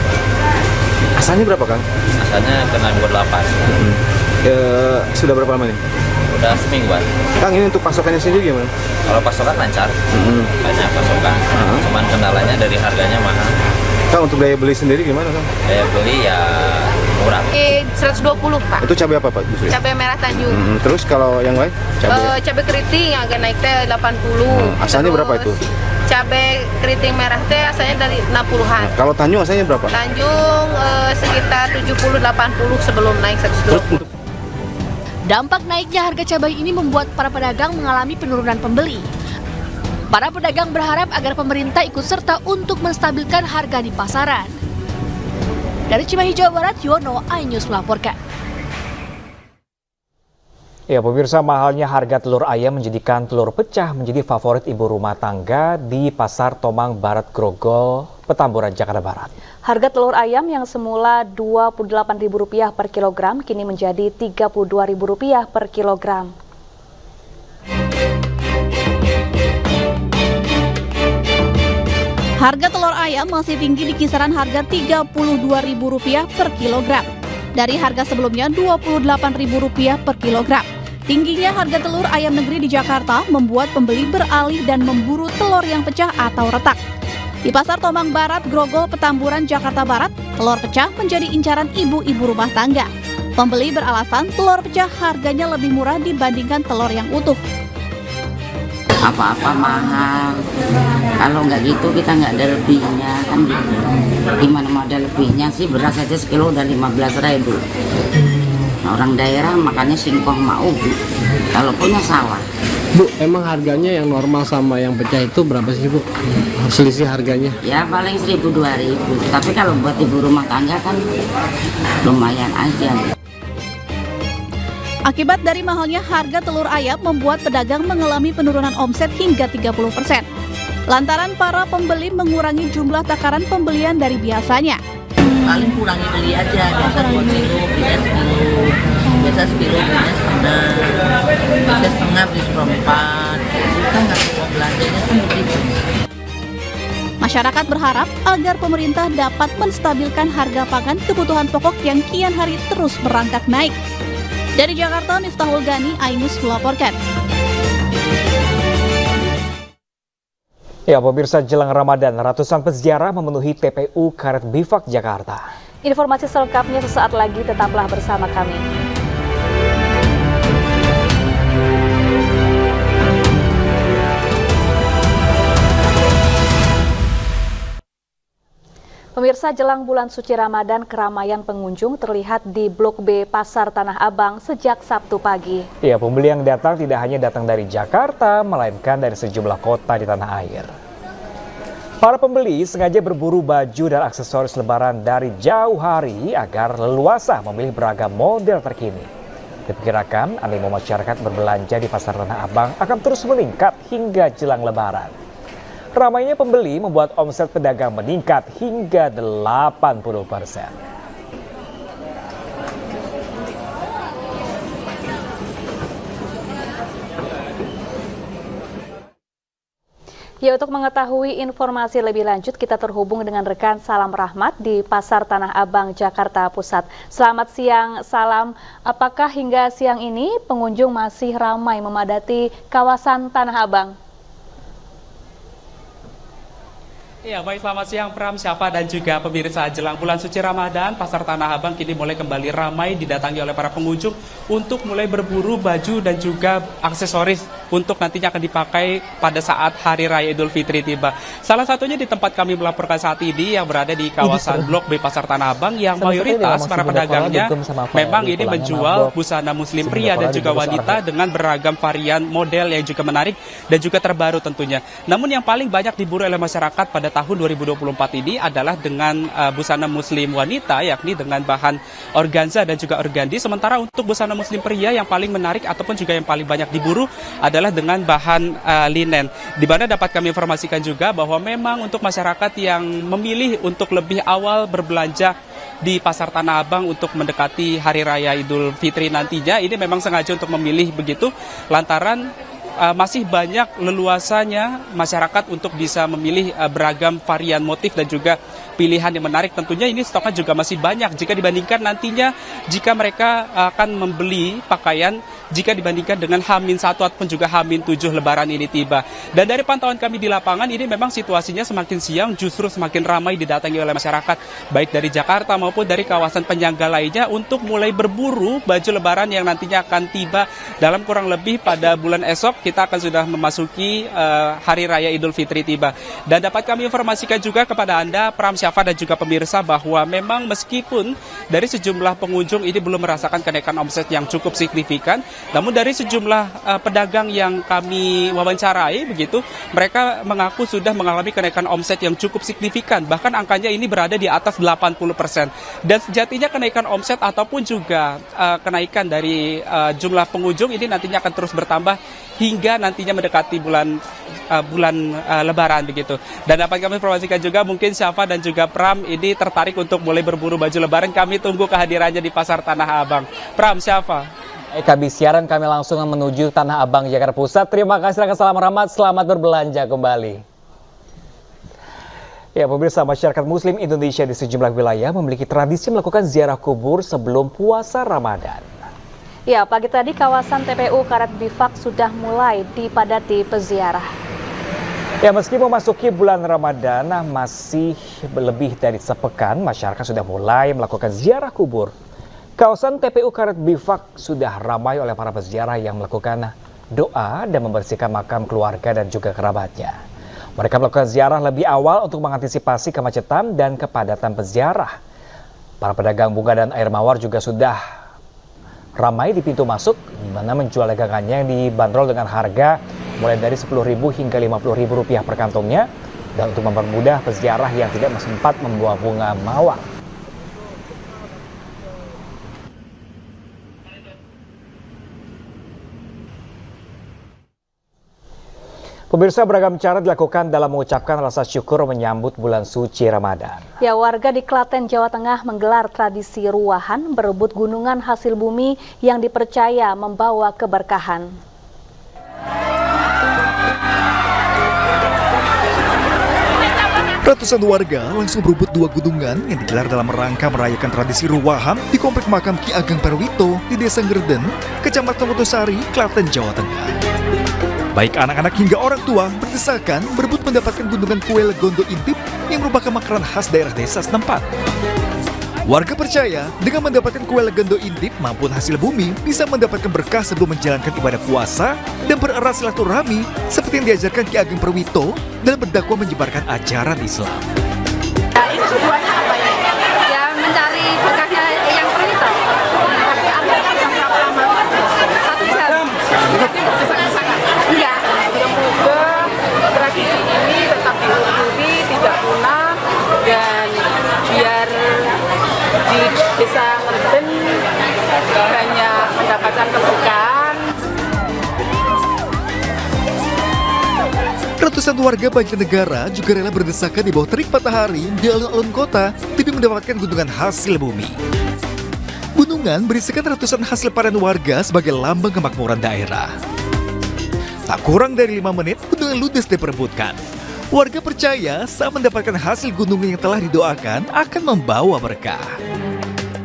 Asalnya berapa, Kang? Asalnya kena 28. Sudah berapa lama nih? Udah semingguan. Kang, ini untuk pasokannya sendiri gimana? Kalau pasokan lancar, banyak pasokan. Cuman kendalanya dari harganya mahal. Kang, untuk daya beli sendiri gimana, Kang? Daya beli ya murah. 120, Pak. Itu cabai apa, Pak? Cabai merah Tanjung. Terus kalau yang lain? Cabai keriting yang agak naik teh 80. Asalnya berapa itu? Cabai keriting merah teh asalnya dari 60-an. Kalau Tanjung asalnya berapa? Tanjung sekitar 70-80 sebelum naik 120. Dampak naiknya harga cabai ini membuat para pedagang mengalami penurunan pembeli. Para pedagang berharap agar pemerintah ikut serta untuk menstabilkan harga di pasaran. Dari Cimahi, Jawa Barat, Yono, iNews melaporkan. Ya pemirsa, mahalnya harga telur ayam menjadikan telur pecah menjadi favorit ibu rumah tangga di Pasar Tomang Barat Grogol, Petamburan, Jakarta Barat. Harga telur ayam yang semula Rp28.000 per kilogram kini menjadi Rp32.000 per kilogram. Harga telur ayam masih tinggi di kisaran harga Rp32.000 per kilogram. Dari harga sebelumnya Rp28.000 per kilogram. Tingginya harga telur ayam negeri di Jakarta membuat pembeli beralih dan memburu telur yang pecah atau retak. Di Pasar Tomang Barat, Grogol, Petamburan, Jakarta Barat, telur pecah menjadi incaran ibu-ibu rumah tangga. Pembeli beralasan telur pecah harganya lebih murah dibandingkan telur yang utuh. Apa-apa mahal, kalau nggak gitu kita nggak ada lebihnya kan gitu. Gimana mau ada lebihnya sih, beras aja sekilo udah 15.000. Nah, orang daerah makannya singkong mau Bu, kalau punya sawah. Bu, emang harganya yang normal sama yang pecah itu berapa sih Bu? Selisih harganya? Ya paling 1.000-2.000, tapi kalau buat ibu rumah tangga kan lumayan aja. Akibat dari mahalnya harga telur ayam membuat pedagang mengalami penurunan omset hingga 30%. Lantaran para pembeli mengurangi jumlah takaran pembelian dari biasanya. Paling kurangi beli aja, biasa 2 kilo, bisa sekilo, biasa sekilo, biasa setengah, biasa setengah, beli seperempat, kita nggak mau belanjanya begitu. Masyarakat berharap agar pemerintah dapat menstabilkan harga pangan kebutuhan pokok yang kian hari terus merangkak naik. Dari Jakarta, Miftahul Gani, Ainus melaporkan. Ya pemirsa, jelang Ramadan, ratusan peziarah memenuhi TPU Karet Bifak, Jakarta. Informasi selengkapnya sesaat lagi, tetaplah bersama kami. Pemirsa, jelang bulan suci Ramadan, keramaian pengunjung terlihat di Blok B Pasar Tanah Abang sejak Sabtu pagi. Ya, pembeli yang datang tidak hanya datang dari Jakarta, melainkan dari sejumlah kota di tanah air. Para pembeli sengaja berburu baju dan aksesoris lebaran dari jauh hari agar leluasa memilih beragam model terkini. Diperkirakan animo masyarakat berbelanja di Pasar Tanah Abang akan terus meningkat hingga jelang lebaran. Ramainya pembeli membuat omset pedagang meningkat hingga 80%. Ya, untuk mengetahui informasi lebih lanjut, kita terhubung dengan rekan Salam Rahmat di Pasar Tanah Abang, Jakarta Pusat. Selamat siang, Salam. Apakah hingga siang ini pengunjung masih ramai memadati kawasan Tanah Abang? Ya, baik, selamat siang Pram, Syafa, dan juga pemirsa. Jelang bulan suci Ramadan, Pasar Tanah Abang kini mulai kembali ramai didatangi oleh para pengunjung untuk mulai berburu baju dan juga aksesoris untuk nantinya akan dipakai pada saat Hari Raya Idul Fitri tiba. Salah satunya di tempat kami melaporkan saat ini yang berada di kawasan Blok B Pasar Tanah Abang yang mayoritas para pedagangnya memang ini menjual busana muslim pria dan juga wanita dengan beragam varian model yang juga menarik dan juga terbaru tentunya. Namun yang paling banyak diburu oleh masyarakat pada tahun 2024 ini adalah dengan busana muslim wanita, yakni dengan bahan organza dan juga organdi. Sementara untuk busana muslim pria yang paling menarik ataupun juga yang paling banyak diburu adalah dengan bahan linen. Di mana dapat kami informasikan juga bahwa memang untuk masyarakat yang memilih untuk lebih awal berbelanja di Pasar Tanah Abang untuk mendekati Hari Raya Idul Fitri nantinya, ini memang sengaja untuk memilih begitu lantaran masih banyak leluasanya masyarakat untuk bisa memilih beragam varian motif dan juga pilihan yang menarik. Tentunya ini stoknya juga masih banyak jika dibandingkan nantinya jika mereka akan membeli pakaian jika dibandingkan dengan H-1 ataupun juga H-7 Lebaran ini tiba. Dan dari pantauan kami di lapangan ini memang situasinya semakin siang justru semakin ramai didatangi oleh masyarakat baik dari Jakarta maupun dari kawasan penyangga lainnya untuk mulai berburu baju Lebaran yang nantinya akan tiba dalam kurang lebih pada bulan esok. Kita akan sudah memasuki Hari Raya Idul Fitri tiba. Dan dapat kami informasikan juga kepada Anda, Pram, Syafa, dan juga pemirsa bahwa memang meskipun dari sejumlah pengunjung ini belum merasakan kenaikan omset yang cukup signifikan, Namun dari sejumlah pedagang yang kami wawancarai begitu, mereka mengaku sudah mengalami kenaikan omset yang cukup signifikan. Bahkan angkanya ini berada di atas 80%. Dan sejatinya kenaikan omset ataupun juga kenaikan dari jumlah pengunjung ini nantinya akan terus bertambah hingga nantinya mendekati bulan Lebaran begitu. Dan dapat kami informasikan juga mungkin Syafa dan juga Pram ini tertarik untuk mulai berburu baju Lebaran. Kami tunggu kehadirannya di Pasar Tanah Abang. Pram, Syafa. Habis siaran kami langsung menuju Tanah Abang, Jakarta Pusat. Terima kasih, salam rahmat, selamat berbelanja kembali. Ya, pemirsa, masyarakat Muslim Indonesia di sejumlah wilayah memiliki tradisi melakukan ziarah kubur sebelum puasa Ramadan. Ya, pagi tadi kawasan TPU Karet Bifak sudah mulai dipadati peziarah. Ya, meski memasuki bulan Ramadan masih lebih dari sepekan, masyarakat sudah mulai melakukan ziarah kubur. Kawasan TPU Karet Bifak sudah ramai oleh para peziarah yang melakukan doa dan membersihkan makam keluarga dan juga kerabatnya. Mereka melakukan ziarah lebih awal untuk mengantisipasi kemacetan dan kepadatan peziarah. Para pedagang bunga dan air mawar juga sudah ramai di pintu masuk, di mana menjual dagangannya yang dibanderol dengan harga mulai dari Rp10.000 hingga Rp50.000 per kantongnya, dan untuk mempermudah peziarah yang tidak sempat membawa bunga mawar. Pemirsa, beragam cara dilakukan dalam mengucapkan rasa syukur menyambut bulan suci Ramadan. Ya, warga di Klaten, Jawa Tengah menggelar tradisi ruahan berebut gunungan hasil bumi yang dipercaya membawa keberkahan. Ratusan warga langsung berebut 2 gunungan yang digelar dalam rangka merayakan tradisi ruahan di Komplek Makam Ki Ageng Perwito di Desa Ngerden, Kecamatan Wotosari, Klaten, Jawa Tengah. Baik anak-anak hingga orang tua berdesakan berebut mendapatkan gunungan kue legondo intip yang merupakan makanan khas daerah desa setempat. Warga percaya dengan mendapatkan kue legondo intip maupun hasil bumi bisa mendapatkan berkah sebelum menjalankan ibadah puasa dan bererat silaturahmi seperti yang diajarkan Ki Ageng Perwito dalam berdakwah menyebarkan ajaran Islam. Ini tujuannya apa ya? Ya mencari berkahnya yang Perwito. Tapi antaranya jam berapa lama? 1 jam. Tapi berdesak-desakan. Enggak. Semoga tradisi ini tetap diunjungi, tidak punah, dan biar di Desa Ngerden banyak mendapatkan keberkahan. Ratusan warga Banjarnegara juga rela berdesakan di bawah terik matahari di alun-alun kota demi mendapatkan gunungan hasil bumi. Gunungan berisikan ratusan hasil panen warga sebagai lambang kemakmuran daerah. Tak kurang dari 5 menit, gunungan ludes diperebutkan. Warga percaya saat mendapatkan hasil gunungan yang telah didoakan akan membawa berkah.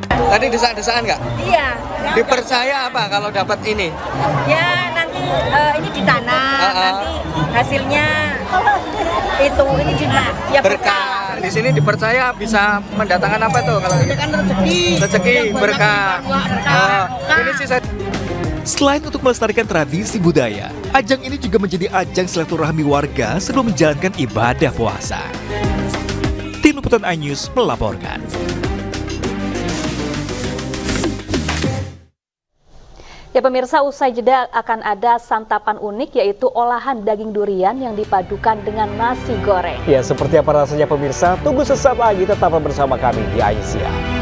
Tadi desak-desakan nggak? Iya. Dipercaya apa kalau dapat ini? Ya nanti ini ditanam, nanti hasilnya ini juga ya berkah. Di sini dipercaya bisa mendatangkan apa tuh kalau? Mendatangkan rezeki. Rezeki, berkah. Ini sih saya. Selain untuk melestarikan tradisi budaya, ajang ini juga menjadi ajang silaturahmi warga sebelum menjalankan ibadah puasa. Tim Liputan iNews melaporkan. Ya pemirsa, usai jeda akan ada santapan unik yaitu olahan daging durian yang dipadukan dengan nasi goreng. Ya, seperti apa rasanya pemirsa? Tunggu sesaat lagi, tetap bersama kami di Aisyah.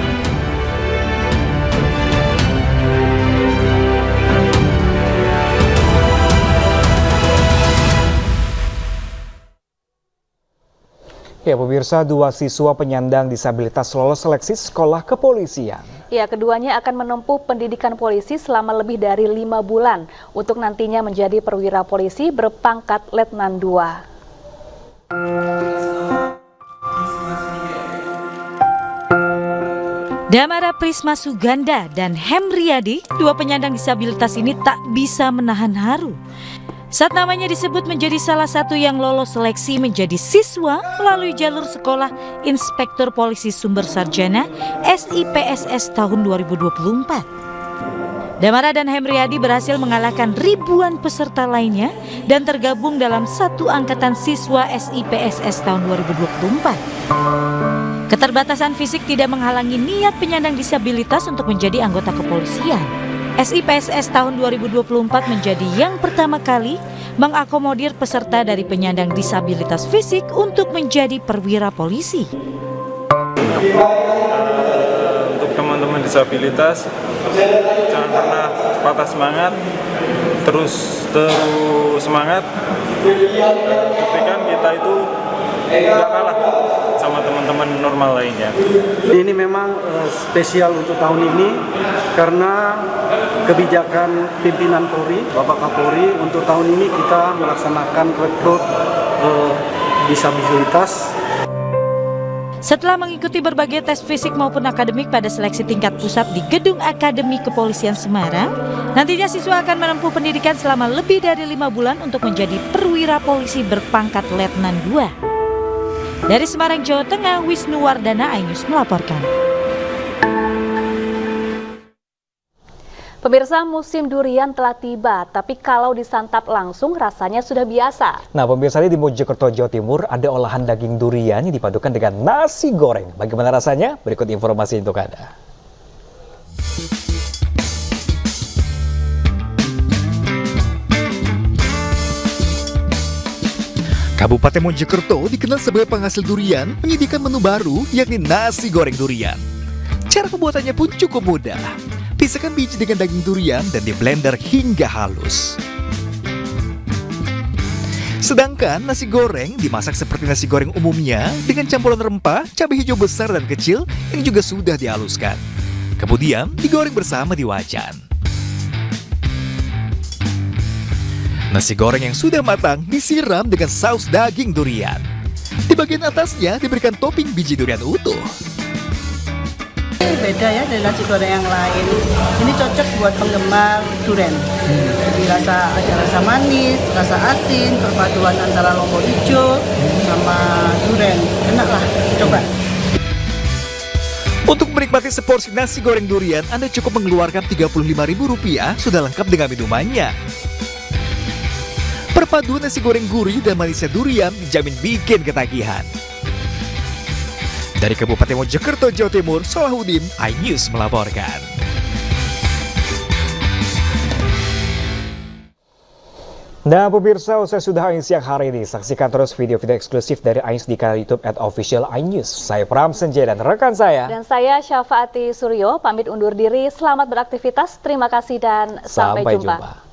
Ya pemirsa, 2 siswa penyandang disabilitas lolos seleksi sekolah kepolisian. Ya, keduanya akan menempuh pendidikan polisi selama lebih dari 5 bulan untuk nantinya menjadi perwira polisi berpangkat Letnan 2. Damara Prisma Suganda dan Hemriyadi, 2 penyandang disabilitas ini tak bisa menahan haru saat namanya disebut menjadi salah satu yang lolos seleksi menjadi siswa melalui jalur sekolah Inspektur Polisi Sumber Sarjana SIPSS tahun 2024. Damara dan Hemriyadi berhasil mengalahkan ribuan peserta lainnya dan tergabung dalam satu angkatan siswa SIPSS tahun 2024. Keterbatasan fisik tidak menghalangi niat penyandang disabilitas untuk menjadi anggota kepolisian. SIPSS tahun 2024 menjadi yang pertama kali mengakomodir peserta dari penyandang disabilitas fisik untuk menjadi perwira polisi. Untuk teman-teman disabilitas, jangan pernah patah semangat, terus semangat, buktikan kita itu tidak kalah sama teman-teman normal lainnya. Ini memang spesial untuk tahun ini karena kebijakan pimpinan Polri, Bapak Kapolri, untuk tahun ini kita melaksanakan rekrut disabilitas. Setelah mengikuti berbagai tes fisik maupun akademik pada seleksi tingkat pusat di Gedung Akademi Kepolisian Semarang, nantinya siswa akan menempuh pendidikan selama lebih dari 5 bulan untuk menjadi perwira polisi berpangkat Letnan 2. Dari Semarang, Jawa Tengah, Wisnu Wardana, iNews melaporkan. Pemirsa, musim durian telah tiba, tapi kalau disantap langsung rasanya sudah biasa. Nah, pemirsa, di Mojokerto, Jawa Timur ada olahan daging durian yang dipadukan dengan nasi goreng. Bagaimana rasanya? Berikut informasi untuk Anda. Kabupaten Mojokerto dikenal sebagai penghasil durian, menyediakan menu baru yakni nasi goreng durian. Cara pembuatannya pun cukup mudah. Pisahkan biji dengan daging durian dan di blender hingga halus. Sedangkan nasi goreng dimasak seperti nasi goreng umumnya dengan campuran rempah, cabai hijau besar dan kecil yang juga sudah dihaluskan. Kemudian digoreng bersama di wajan. Nasi goreng yang sudah matang disiram dengan saus daging durian. Di bagian atasnya diberikan topping biji durian utuh. Beda ya dari nasi goreng yang lain. Ini cocok buat penggemar durian. Jadi ada rasa manis, rasa asin, perpaduan antara lombok hijau sama durian. Enak lah, coba. Untuk menikmati seporsi nasi goreng durian, Anda cukup mengeluarkan Rp35.000 sudah lengkap dengan minumannya. Perpaduan nasi goreng gurih dan manisnya durian dijamin bikin ketagihan. Dari Kabupaten Mojokerto, Jawa Timur, Salahuddin, iNews melaporkan. Nah, pemirsa, usai sudah iNews siang hari ini, saksikan terus video-video eksklusif dari iNews di kanal YouTube @official iNews. Saya Pram Senjaya dan rekan saya. Dan saya Syafaati Suryo, pamit undur diri. Selamat beraktivitas, terima kasih dan sampai jumpa.